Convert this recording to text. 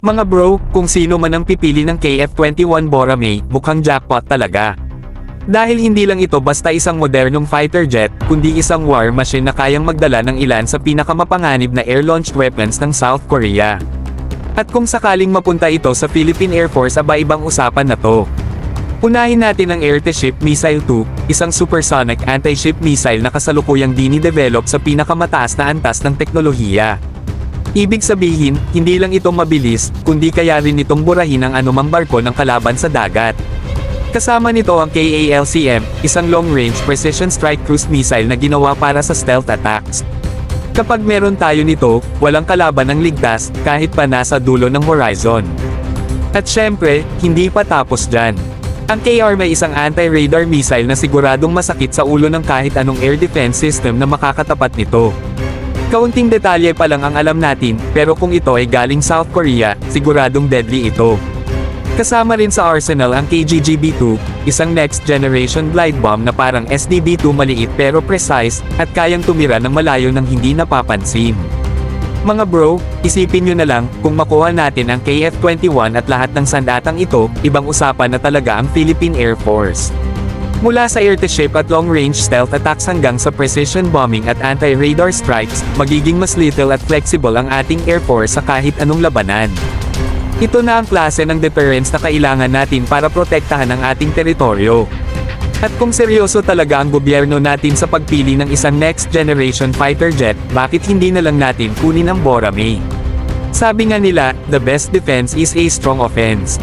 Mga bro, kung sino man ang pipili ng KF-21 Boramae, mukhang jackpot talaga. Dahil hindi lang ito basta isang modernong fighter jet, kundi isang war machine na kayang magdala ng ilan sa pinakamapanganib na air-launched weapons ng South Korea. At kung sakaling mapunta ito sa Philippine Air Force, ibang usapan na to. Unahin natin ang Air-to-Ship Missile 2, isang supersonic anti-ship missile na kasalukuyang dinidevelop sa pinakamataas na antas ng teknolohiya. Ibig sabihin, hindi lang ito mabilis, kundi kaya rin itong burahin ang anumang barko ng kalaban sa dagat. Kasama nito ang KALCM, isang long-range precision strike cruise missile na ginawa para sa stealth attacks. Kapag meron tayo nito, walang kalaban ang ligtas, kahit pa nasa dulo ng horizon. At syempre, hindi pa tapos dyan. Ang KR may isang anti-radar missile na siguradong masakit sa ulo ng kahit anong air defense system na makakatapat nito. Kaunting detalye pa lang ang alam natin, pero kung ito ay galing South Korea, siguradong deadly ito. Kasama rin sa arsenal ang KGGB-2, isang next-generation glide bomb na parang SDB-2 maliit pero precise, at kayang tumira ng malayo nang hindi napapansin. Mga bro, isipin nyo na lang, kung makuha natin ang KF-21 at lahat ng sandatang ito, ibang usapan na talaga ang Philippine Air Force. Mula sa air-to-ship at long-range stealth attacks hanggang sa precision bombing at anti-radar strikes, magiging mas lethal at flexible ang ating Air Force sa kahit anong labanan. Ito na ang klase ng deterrence na kailangan natin para protektahan ang ating teritoryo. At kung seryoso talaga ang gobyerno natin sa pagpili ng isang next-generation fighter jet, bakit hindi na lang natin kunin ang Boramae? Sabi nga nila, the best defense is a strong offense.